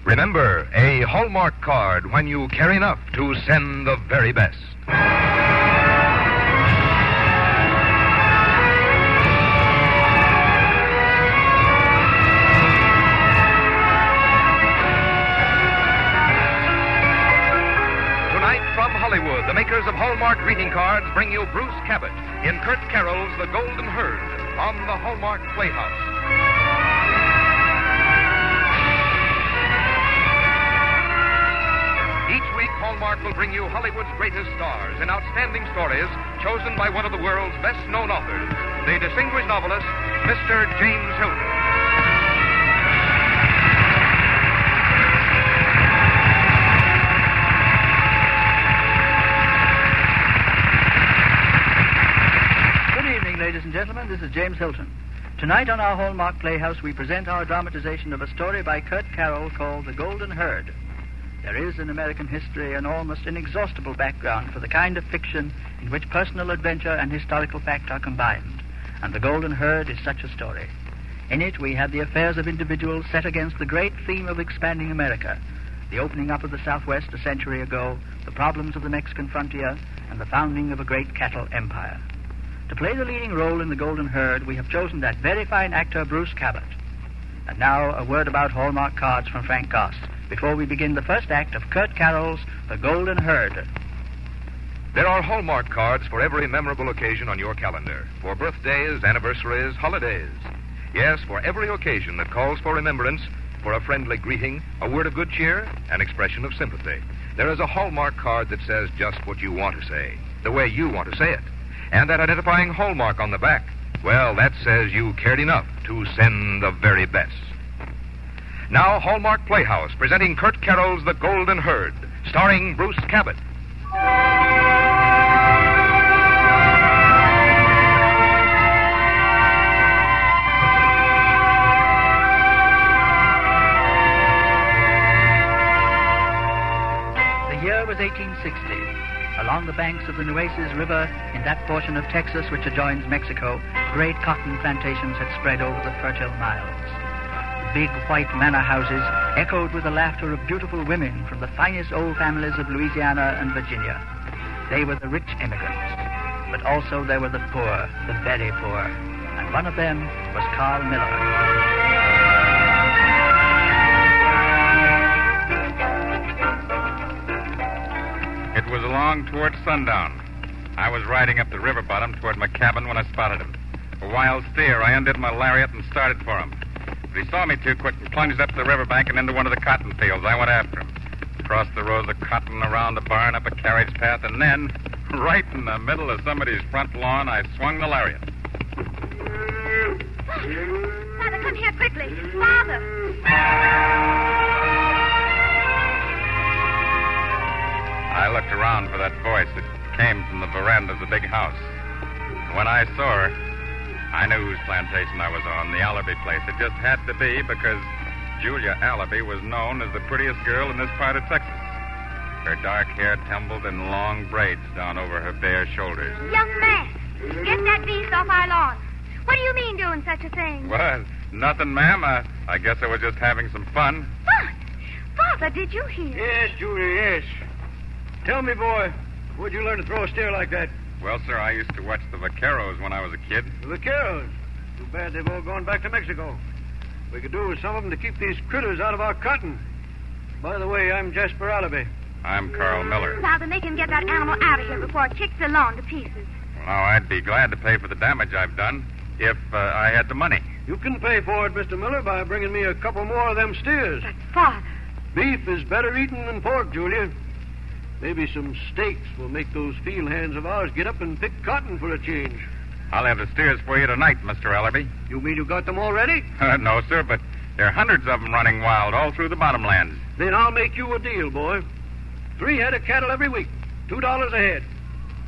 Remember, a Hallmark card when you care enough to send the very best. Tonight from Hollywood, the makers of Hallmark greeting cards bring you Bruce Cabot in Kurt Carroll's The Golden Herd on the Hallmark Playhouse. Each week, Hallmark will bring you Hollywood's greatest stars in outstanding stories chosen by one of the world's best-known authors, the distinguished novelist, Mr. James Hilton. Good evening, ladies and gentlemen. This is James Hilton. Tonight on our Hallmark Playhouse, we present our dramatization of a story by Kurt Carroll called The Golden Herd. There is in American history an almost inexhaustible background for the kind of fiction in which personal adventure and historical fact are combined, and The Golden Herd is such a story. In it, we have the affairs of individuals set against the great theme of expanding America, the opening up of the Southwest a century ago, the problems of the Mexican frontier, and the founding of a great cattle empire. To play the leading role in The Golden Herd, we have chosen that very fine actor, Bruce Cabot. And now, a word about Hallmark cards from Frank Goss, before we begin the first act of Kurt Carroll's The Golden Herd. There are Hallmark cards for every memorable occasion on your calendar. For birthdays, anniversaries, holidays. Yes, for every occasion that calls for remembrance, for a friendly greeting, a word of good cheer, an expression of sympathy. There is a Hallmark card that says just what you want to say, the way you want to say it. And that identifying hallmark on the back, well, that says you cared enough to send the very best. Now, Hallmark Playhouse, presenting Kurt Carroll's The Golden Herd, starring Bruce Cabot. The year was 1860. Along the banks of the Nueces River, in that portion of Texas which adjoins Mexico, great cotton plantations had spread over the fertile miles. Big white manor houses echoed with the laughter of beautiful women from the finest old families of Louisiana and Virginia. They were the rich immigrants, but also there were the poor, the very poor, and one of them was Carl Miller. It was along toward sundown. I was riding up the river bottom toward my cabin when I spotted him. A wild steer, I undid my lariat and started for him. But he saw me too quick and plunged up the riverbank and into one of the cotton fields. I went after him. Crossed the rows of cotton, around the barn, up a carriage path, and then, right in the middle of somebody's front lawn, I swung the lariat. Father, come here quickly. Father! I looked around for that voice. It came from the veranda of the big house. And when I saw her, I knew whose plantation I was on, the Allaby place. It just had to be because Julia Allaby was known as the prettiest girl in this part of Texas. Her dark hair tumbled in long braids down over her bare shoulders. Young man, get that beast off our lawn. What do you mean doing such a thing? What? Nothing, ma'am. I guess I was just having some fun. Fun? Father, did you hear? Yes, Julia, yes. Tell me, boy, where'd you learn to throw a steer like that? Well, sir, I used to watch the vaqueros when I was a kid. The vaqueros? Too bad they've all gone back to Mexico. We could do with some of them to keep these critters out of our cotton. By the way, I'm Jasper Allaby. I'm Carl Miller. Father, make him get that animal out of here before it kicks the lawn to pieces. Well, now, I'd be glad to pay for the damage I've done if I had the money. You can pay for it, Mr. Miller, by bringing me a couple more of them steers. But, Father... Beef is better eaten than pork, Julia. Maybe some steaks will make those field hands of ours get up and pick cotton for a change. I'll have the steers for you tonight, Mr. Allaby. You mean you got them already? No, sir, but there are hundreds of them running wild all through the bottomlands. Then I'll make you a deal, boy. 3 head of cattle every week. $2 a head.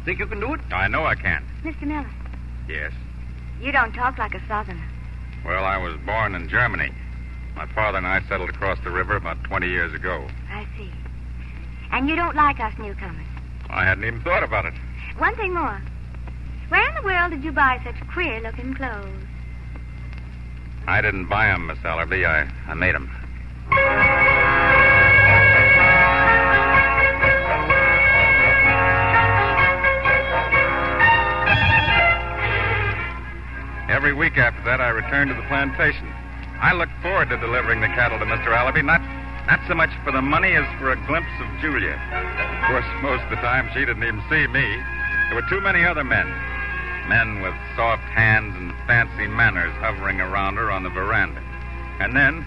Think you can do it? I know I can. Mr. Miller, Yes. you don't talk like a southerner. Well, I was born in Germany. My father and I settled across the river about 20 years ago. I see. And you don't like us newcomers. I hadn't even thought about it. One thing more. Where in the world did you buy such queer-looking clothes? I didn't buy them, Miss Allaby. I made them. that, I returned to the plantation. I looked forward to delivering the cattle to Mr. Allaby, not so much for the money as for a glimpse of Julia. Of course, most of the time, she didn't even see me. There were too many other men. Men with soft hands and fancy manners hovering around her on the veranda. And then,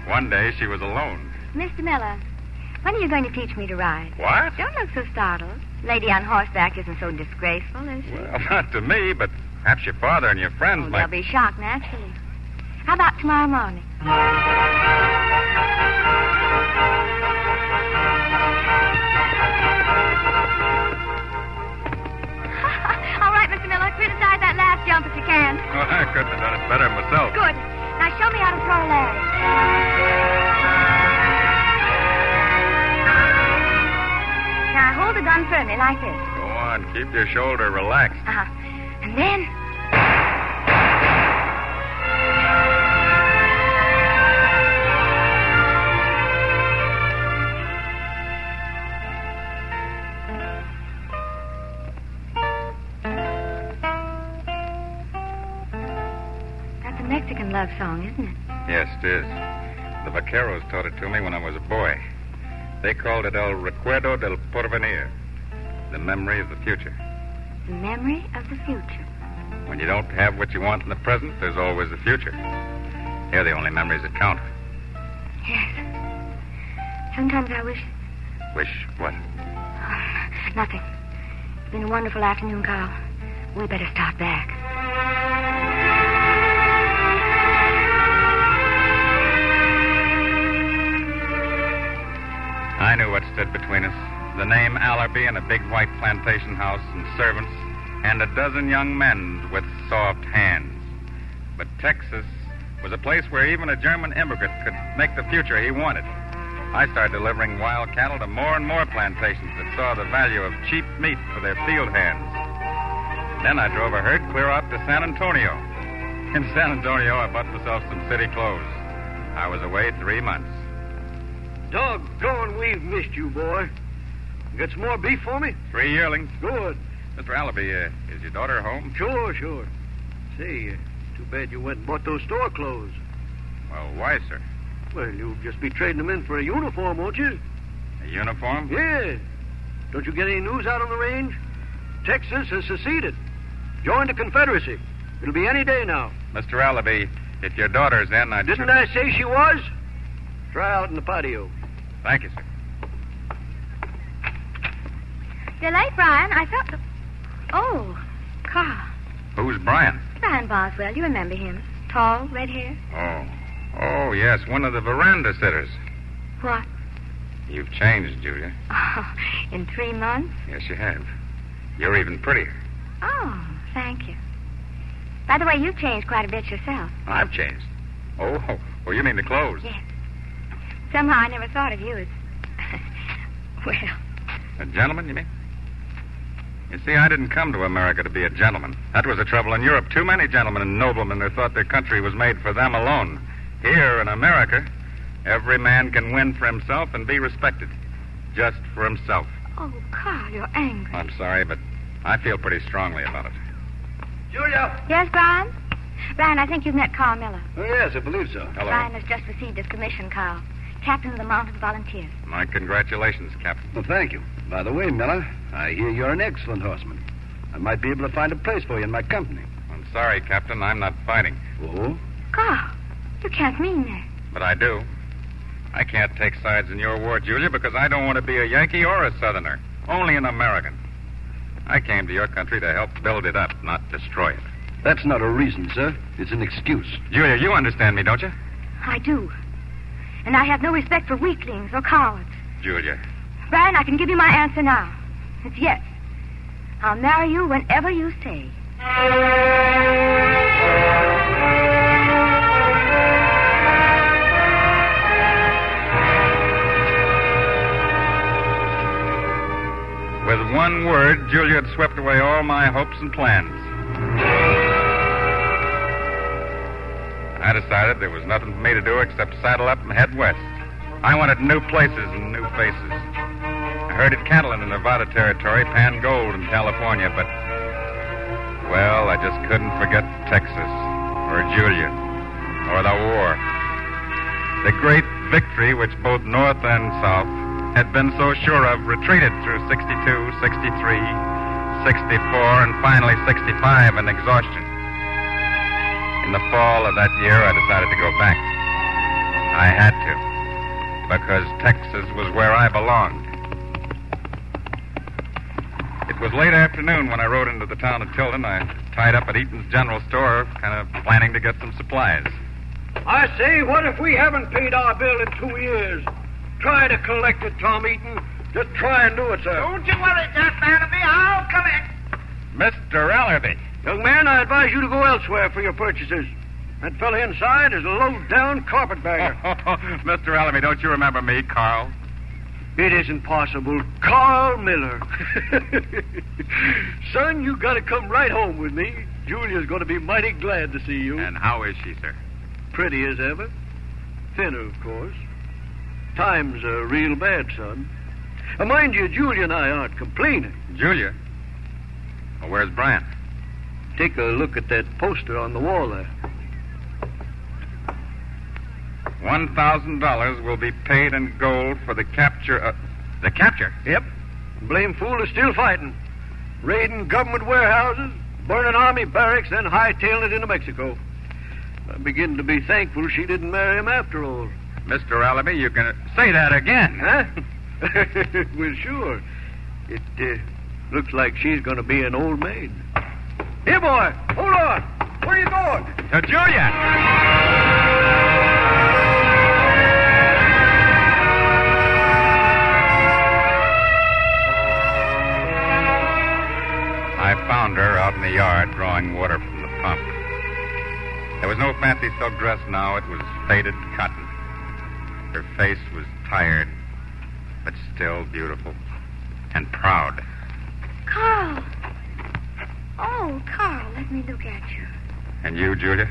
one day, she was alone. Mr. Miller, when are you going to teach me to ride? What? Don't look so startled. Lady on horseback isn't so disgraceful, is she? Well, not to me, but perhaps your father and your friends Oh, might... they'll be shocked, naturally. How about tomorrow morning? All right, Mr. Miller, criticize that last jump if you can. Well, I couldn't have done it better myself. Good. Now show me how to throw a lariat. Now hold the gun firmly like this. Go on, keep your shoulder relaxed. Uh-huh. And then... That's a Mexican love song, isn't it? Yes, it is. The vaqueros taught it to me when I was a boy. They called it El Recuerdo del Porvenir, the memory of the future. The memory of the future. When you don't have what you want in the present, there's always the future. They're the only memories that count. Yes. Sometimes I wish... Wish what? Nothing. It's been a wonderful afternoon, Carl. We better start back. I knew what stood between us. The name Allaby and a big white plantation house and servants and a dozen young men with soft hands. But Texas was a place where even a German immigrant could make the future he wanted. I started delivering wild cattle to more and more plantations that saw the value of cheap meat for their field hands. Then I drove a herd clear out to San Antonio. In San Antonio, I bought myself some city clothes. I was away 3 months. Doggone, we've missed you, boy. You got some more beef for me? 3 yearlings. Good. Mr. Allaby, is your daughter home? Sure. Say, too bad you went and bought those store clothes. Well, why, sir? Well, you'll just be trading them in for a uniform, won't you? A uniform? Yeah. Don't you get any news out on the range? Texas has seceded. Joined the Confederacy. It'll be any day now. Mr. Allaby, if your daughter's in, Didn't I say she was? Try out in the patio. Thank you, sir. You're late, Brian. I thought... Oh, Carl. Who's Brian? Brian Boswell. You remember him. Tall, red hair. Oh, yes, one of the veranda sitters. What? You've changed, Julia. Oh, in 3 months? Yes, you have. You're even prettier. Oh, thank you. By the way, you've changed quite a bit yourself. I've changed. Oh, you mean the clothes? Yes. Somehow I never thought of you as... well... A gentleman, you mean? You see, I didn't come to America to be a gentleman. That was the trouble in Europe. Too many gentlemen and noblemen who thought their country was made for them alone. Here in America, every man can win for himself and be respected. Just for himself. Oh, Carl, you're angry. I'm sorry, but I feel pretty strongly about it. Julia! Yes, Brian? Brian, I think you've met Carl Miller. Oh, yes, I believe so. Hello. Brian has just received his commission, Carl. Captain of the Mounted Volunteers. My congratulations, Captain. Well, thank you. By the way, Miller, I hear you're an excellent horseman. I might be able to find a place for you in my company. I'm sorry, Captain. I'm not fighting. Oh? Carl, you can't mean that. But I do. I can't take sides in your war, Julia, because I don't want to be a Yankee or a Southerner. Only an American. I came to your country to help build it up, not destroy it. That's not a reason, sir. It's an excuse. Julia, you understand me, don't you? I do. And I have no respect for weaklings or cowards. Julia. Brian, I can give you my answer now. It's yes. I'll marry you whenever you say. With one word, Julia had swept away all my hopes and plans. I decided there was nothing for me to do except saddle up and head west. I wanted new places and new faces. I herded cattle in the Nevada Territory, panned gold in California, but, well, I just couldn't forget Texas. or Julia, or the war. The great victory which both North and South had been so sure of retreated through 62, 63, 64, and finally 65 in exhaustion. In the fall of that year, I decided to go back. I had to, because Texas was where I belonged. It was late afternoon when I rode into the town of Tilden. I tied up at Eaton's General Store, kind of planning to get some supplies. I say, what if we haven't paid our bill in 2 years? Try to collect it, Tom Eaton. Just try and do it, sir. Don't you worry, Jasper Ellerby. I'll collect. Mr. Ellerby. Young man, I advise you to go elsewhere for your purchases. That fella inside is a low-down carpetbagger. Mr. Ellerby, don't you remember me, Carl? It isn't possible. Carl Miller. Son, you got to come right home with me. Julia's going to be mighty glad to see you. And how is she, sir? Pretty as ever. Thinner, of course. Times are real bad, son. Mind you, Julia and I aren't complaining. Julia? Well, where's Brian? Take a look at that poster on the wall there. $1,000 will be paid in gold for the capture. The capture? Yep. Blame fool is still fighting. Raiding government warehouses, burning army barracks, then hightailing it into Mexico. I begin to be thankful she didn't marry him after all. Mr. Ellerby, you can say that again. Huh? Well, sure. It looks like she's going to be an old maid. Here, boy. Hold on. Where are you going? To Julia. I found her out in the yard drawing water from the pump. There was no fancy silk dress now. It was faded cotton. Her face was tired, but still beautiful and proud. Carl. Oh, Carl, let me look at you. And you, Julia?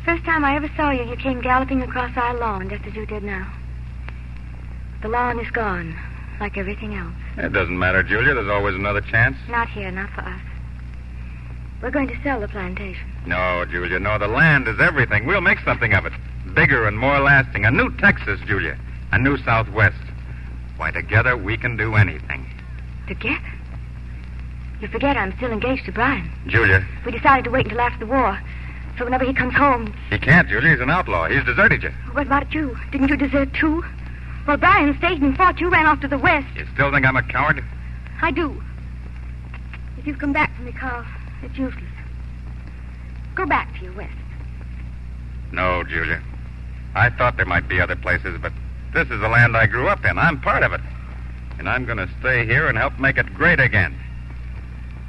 First time I ever saw you, you came galloping across our lawn, just as you did now. The lawn is gone, like everything else. It doesn't matter, Julia. There's always another chance. Not here, not for us. We're going to sell the plantation. No, Julia, no. The land is everything. We'll make something of it. Bigger and more lasting. A new Texas, Julia. A new Southwest. Why, together we can do anything. Together? You forget I'm still engaged to Brian. Julia. We decided to wait until after the war. So whenever he comes home... He can't, Julia. He's an outlaw. He's deserted you. What about you? Didn't you desert too? Well, Brian stayed and fought. You ran off to the west. You still think I'm a coward? I do. If you come back for me, Carl, it's useless. Go back to your west. No, Julia. I thought there might be other places, but this is the land I grew up in. I'm part of it. And I'm going to stay here and help make it great again.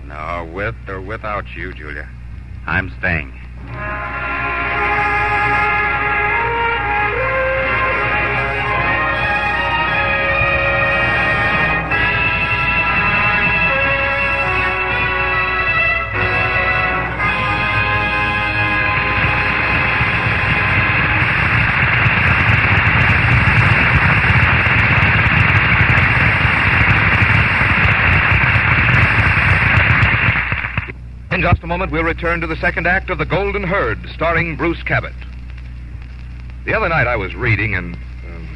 No, with or without you, Julia, I'm staying. In just a moment, we'll return to the second act of The Golden Herd, starring Bruce Cabot. The other night I was reading, and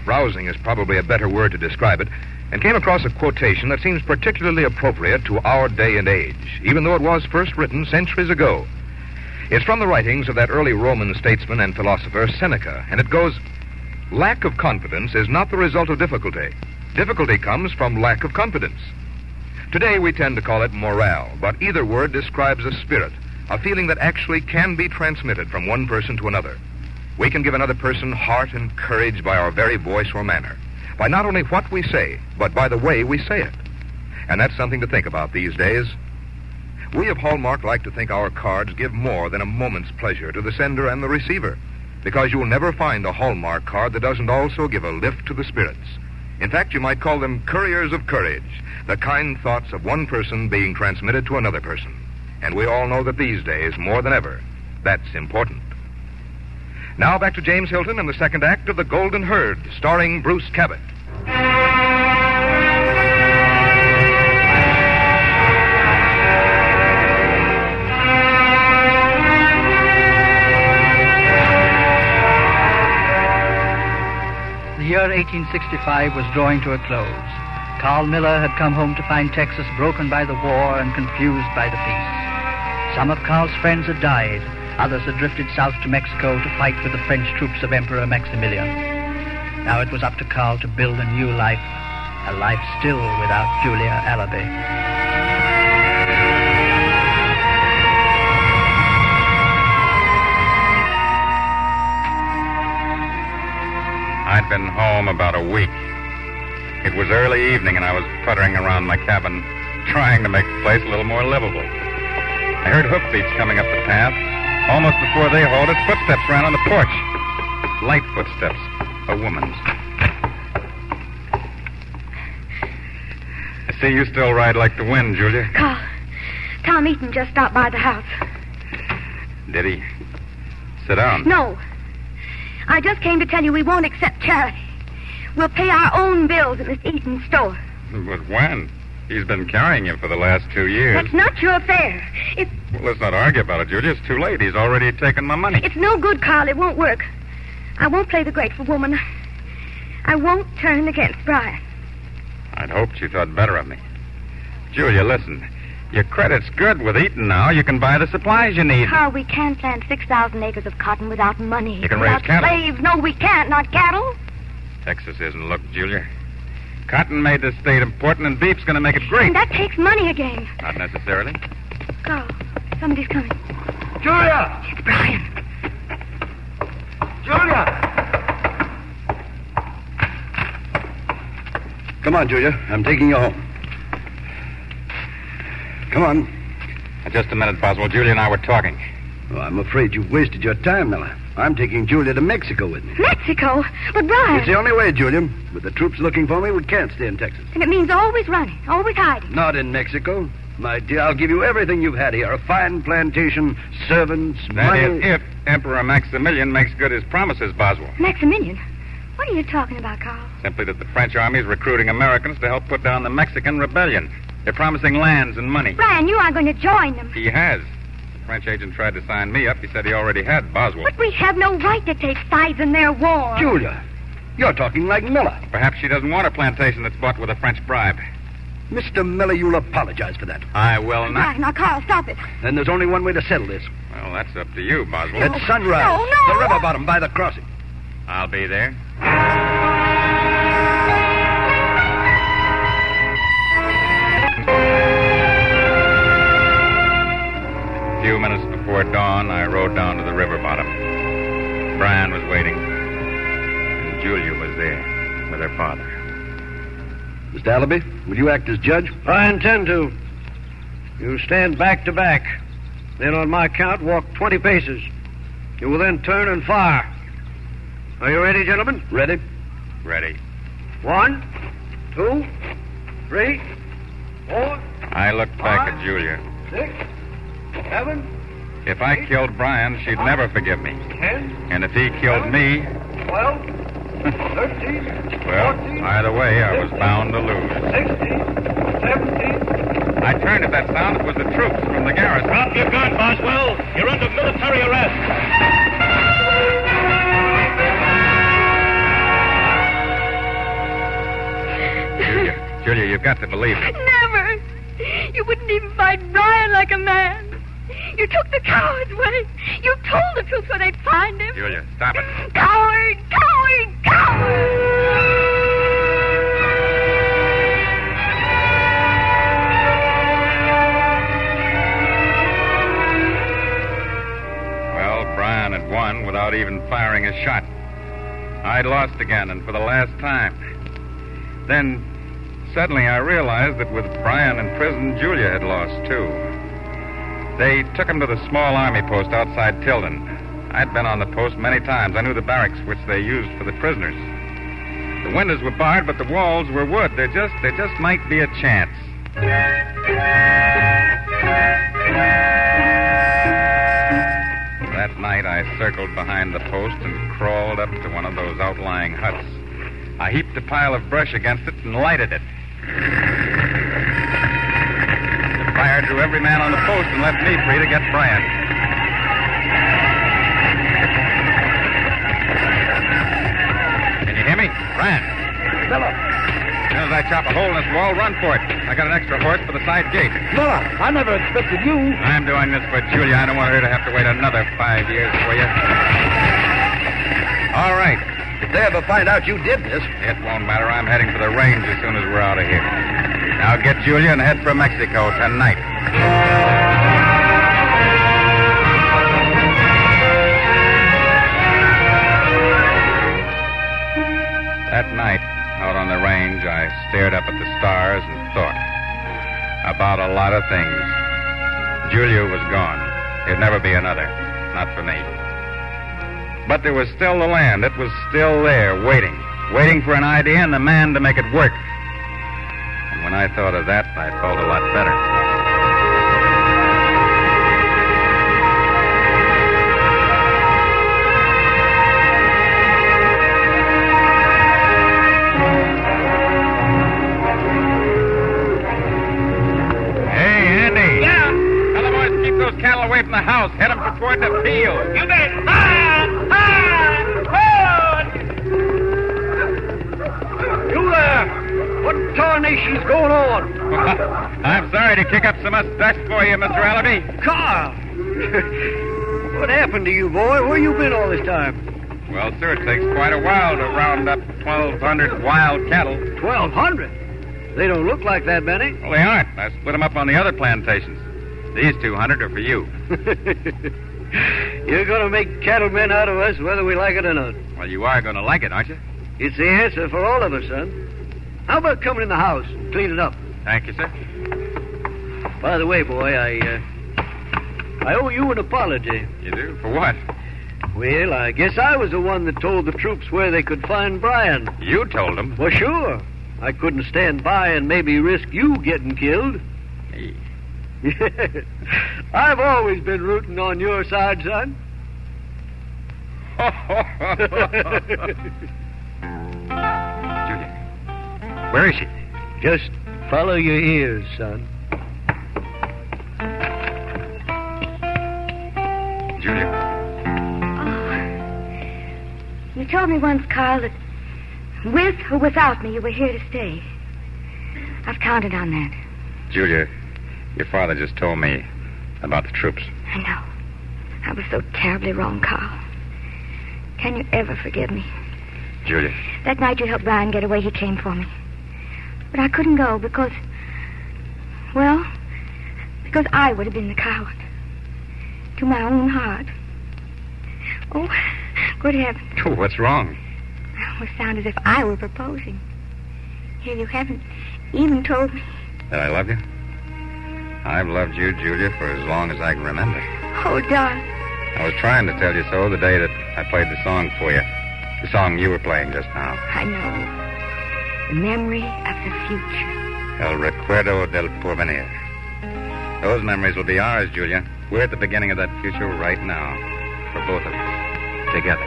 browsing is probably a better word to describe it, and came across a quotation that seems particularly appropriate to our day and age, even though it was first written centuries ago. It's from the writings of that early Roman statesman and philosopher, Seneca, and it goes, "Lack of confidence is not the result of difficulty. Difficulty comes from lack of confidence." Today we tend to call it morale, but either word describes a spirit, a feeling that actually can be transmitted from one person to another. We can give another person heart and courage by our very voice or manner, by not only what we say, but by the way we say it. And that's something to think about these days. We of Hallmark like to think our cards give more than a moment's pleasure to the sender and the receiver, because you'll never find a Hallmark card that doesn't also give a lift to the spirits. In fact, you might call them couriers of courage, the kind thoughts of one person being transmitted to another person. And we all know that these days, more than ever, that's important. Now back to James Hilton and the second act of The Golden Herd, starring Bruce Cabot. The year 1865 was drawing to a close. Carl Miller had come home to find Texas broken by the war and confused by the peace. Some of Carl's friends had died. Others had drifted south to Mexico to fight with the French troops of Emperor Maximilian. Now it was up to Carl to build a new life, a life still without Julia Allaby. I'd been home about a week. It was early evening, and I was puttering around my cabin, trying to make the place a little more livable. I heard hoofbeats coming up the path. Almost before they halted, footsteps ran on the porch. Light footsteps. A woman's. I see you still ride like the wind, Julia. Carl. Tom Eaton just stopped by the house. Did he? Sit down. No. I just came to tell you we won't accept charity. We'll pay our own bills at Miss Eaton's store. But when? He's been carrying you for the last 2 years. That's not your affair. Well, let's not argue about it, Julia. It's too late. He's already taken my money. It's no good, Carl. It won't work. I won't play the grateful woman. I won't turn against Brian. I'd hoped you thought better of me. Julia, listen. Your credit's good with Eaton now. You can buy the supplies you need. Carl, we can't plant 6,000 acres of cotton without money. You can without raise cattle. Slaves. No, we can't. Not cattle. Texas isn't looked, Julia. Cotton made this state important, and beef's going to make it great. And that takes money again. Not necessarily. Carl, somebody's coming. Julia! It's Brian. Julia! Come on, Julia. I'm taking you home. Come on. Just a minute, Boswell. Julia and I were talking. Oh, I'm afraid you've wasted your time, Miller. I'm taking Julia to Mexico with me. Mexico? But Brian... It's the only way, Julia. With the troops looking for me, we can't stay in Texas. And it means always running, always hiding. Not in Mexico. My dear, I'll give you everything you've had here. A fine plantation, servants, That money... is if Emperor Maximilian makes good his promises, Boswell. Maximilian? What are you talking about, Carl? Simply that the French army is recruiting Americans to help put down the Mexican rebellion. They're promising lands and money. Brian, you aren't going to join them. He has. The French agent tried to sign me up. He said he already had Boswell. But we have no right to take sides in their war. Julia, you're talking like Miller. Perhaps she doesn't want a plantation that's bought with a French bribe. Mr. Miller, you'll apologize for that. I will not. Brian, now, Carl, stop it. Then there's only one way to settle this. Well, that's up to you, Boswell. At sunrise. No. The river bottom by the crossing. I'll be there. A few minutes before dawn, I rode down to the river bottom. Brian was waiting, and Julia was there with her father. Mr. Allaby, will you act as judge? I intend to. You stand back to back. Then on my count, walk 20 paces. You will then turn and fire. Are you ready, gentlemen? Ready? Ready. 1, 2, 3, 4, I looked back at Julia. 6, 7, If I killed Brian, she'd never forgive me. 10, And if he killed me, 12, 13, well, 14, either way, I was bound to lose. 16, 17. I turned at that sound. It was the troops from the garrison. Drop your gun, Boswell. You're under military arrest. Julia, you've got to believe it. Never. You wouldn't even fight Brian like a man. You took the coward's way. You told the troops where they'd find him. Julia, stop it. Coward, coward, coward! Well, Brian had won without even firing a shot. I'd lost again, and for the last time. Then, suddenly I realized that with Brian in prison, Julia had lost, too. They took him to the small army post outside Tilden. I'd been on the post many times. I knew the barracks which they used for the prisoners. The windows were barred, but the walls were wood. There just might be a chance. That night I circled behind the post and crawled up to one of those outlying huts. I heaped a pile of brush against it and lighted it. Fired through every man on the post and left me free to get Brian. Can you hear me? Brian. Miller! As soon as I chop a hole in this wall, run for it. I got an extra horse for the side gate. Miller, I never expected you. I'm doing this for Julia. I don't want her to have to wait another 5 years for you. All right. If they ever find out you did this... It won't matter. I'm heading for the range as soon as we're out of here. Now get Julia and head for Mexico tonight. That night, out on the range, I stared up at the stars and thought about a lot of things. Julia was gone. There'd never be another. Not for me. But there was still the land. It was still there, waiting for an idea and the man to make it work. And when I thought of that, I felt a lot better. Cattle away from the house. Head them toward the field. You bet. Hold! You there! What tarnation's going on? I'm sorry to kick up so much dust for you, Mr. Allaby. Carl! What happened to you, boy? Where you been all this time? Well, sir, it takes quite a while to round up 1,200 wild cattle. 1,200? They don't look like that many. Well, they aren't. I split them up on the other plantations. These 200 are for you. You're going to make cattlemen out of us, whether we like it or not. Well, you are going to like it, aren't you? It's the answer for all of us, son. How about coming in the house and clean it up? Thank you, sir. By the way, boy, I owe you an apology. You do? For what? Well, I guess I was the one that told the troops where they could find Brian. You told them? Well, sure. I couldn't stand by and maybe risk you getting killed. Hey. I've always been rooting on your side, son. Julia, where is she? Just follow your ears, son. Julia? Oh. You told me once, Carl, that with or without me, you were here to stay. I've counted on that. Julia, your father just told me about the troops. I know. I was so terribly wrong, Carl. Can you ever forgive me? Julia. That night you helped Brian get away, he came for me. But I couldn't go because I would have been the coward. To my own heart. Oh, good heavens. Oh, what's wrong? It almost sounds as if I were proposing. Here, you haven't even told me. That I love you? I've loved you, Julia, for as long as I can remember. Oh, darling. I was trying to tell you so the day that I played the song for you. The song you were playing just now. I know. The memory of the future. El recuerdo del porvenir. Those memories will be ours, Julia. We're at the beginning of that future right now. For both of us. Together.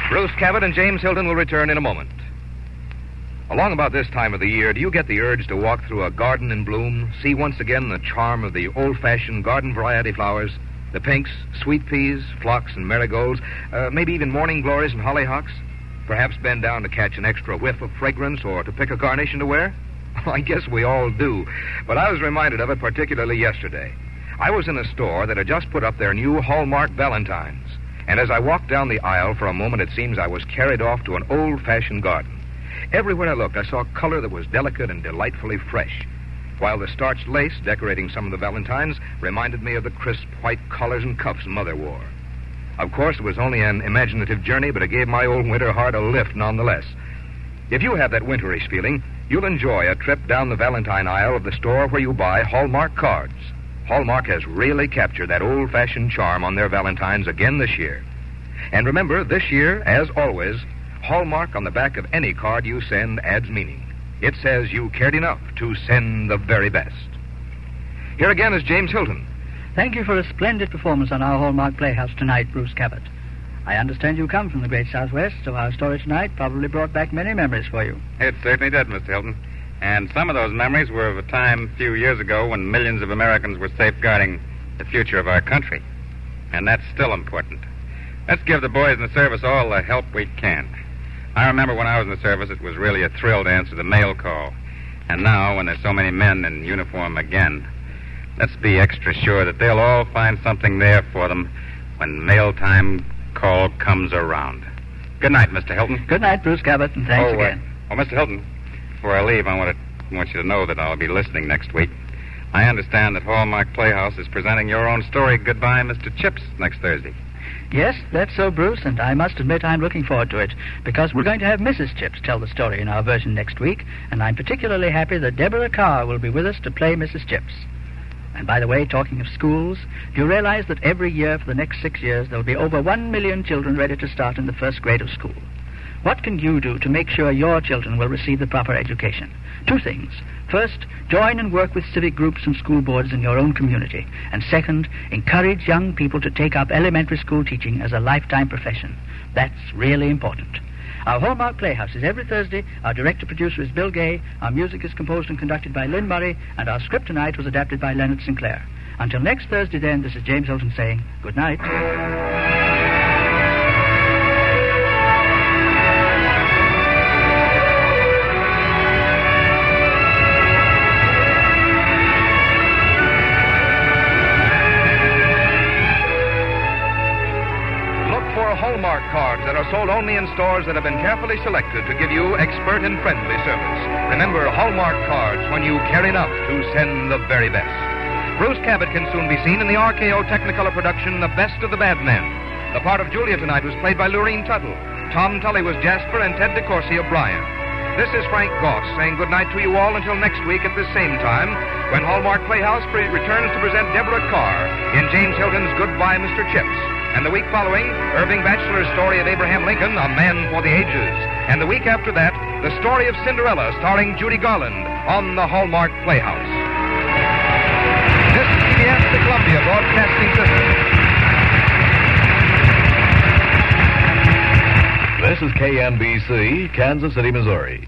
Bruce Cabot and James Hilton will return in a moment. Along about this time of the year, do you get the urge to walk through a garden in bloom, see once again the charm of the old-fashioned garden variety flowers, the pinks, sweet peas, phlox, and marigolds, maybe even morning glories and hollyhocks? Perhaps bend down to catch an extra whiff of fragrance or to pick a carnation to wear? Well, I guess we all do, but I was reminded of it particularly yesterday. I was in a store that had just put up their new Hallmark Valentines. And as I walked down the aisle for a moment, it seems I was carried off to an old-fashioned garden. Everywhere I looked, I saw color that was delicate and delightfully fresh, while the starched lace decorating some of the valentines reminded me of the crisp white collars and cuffs Mother wore. Of course, it was only an imaginative journey, but it gave my old winter heart a lift nonetheless. If you have that winterish feeling, you'll enjoy a trip down the valentine aisle of the store where you buy Hallmark cards. Hallmark has really captured that old-fashioned charm on their valentines again this year. And remember, this year, as always, Hallmark on the back of any card you send adds meaning. It says you cared enough to send the very best. Here again is James Hilton. Thank you for a splendid performance on our Hallmark Playhouse tonight, Bruce Cabot. I understand you come from the great Southwest, so our story tonight probably brought back many memories for you. It certainly did, Mr. Hilton. And some of those memories were of a time a few years ago when millions of Americans were safeguarding the future of our country. And that's still important. Let's give the boys in the service all the help we can. I remember when I was in the service, it was really a thrill to answer the mail call. And now, when there's so many men in uniform again, let's be extra sure that they'll all find something there for them when mail time call comes around. Good night, Mr. Hilton. Good night, Bruce Cabot, and thanks again. Mr. Hilton, before I leave, I want you to know that I'll be listening next week. I understand that Hallmark Playhouse is presenting your own story, Goodbye, Mr. Chips, next Thursday. Yes, that's so, Bruce, and I must admit I'm looking forward to it, because we're going to have Mrs. Chips tell the story in our version next week, and I'm particularly happy that Deborah Carr will be with us to play Mrs. Chips. And by the way, talking of schools, do you realize that every year for the next 6 years there will be over 1 million children ready to start in the first grade of school? What can you do to make sure your children will receive the proper education? 2 things. First, join and work with civic groups and school boards in your own community. And second, encourage young people to take up elementary school teaching as a lifetime profession. That's really important. Our Hallmark Playhouse is every Thursday. Our director-producer is Bill Gay. Our music is composed and conducted by Lynn Murray. And our script tonight was adapted by Leonard Sinclair. Until next Thursday, then, this is James Hilton saying good night. Hallmark cards that are sold only in stores that have been carefully selected to give you expert and friendly service. Remember, Hallmark cards when you care enough to send the very best. Bruce Cabot can soon be seen in the RKO Technicolor production, The Best of the Bad Men. The part of Julia tonight was played by Lurene Tuttle. Tom Tully was Jasper and Ted DeCourcy O'Brien. This is Frank Goss saying good night to you all until next week at this same time when Hallmark Playhouse returns to present Deborah Carr in James Hilton's Goodbye, Mr. Chips. And the week following, Irving Batchelor's story of Abraham Lincoln, A Man for the Ages. And the week after that, the story of Cinderella, starring Judy Garland, on the Hallmark Playhouse. This is CBS, the Columbia Broadcasting System. This is KNBC, Kansas City, Missouri.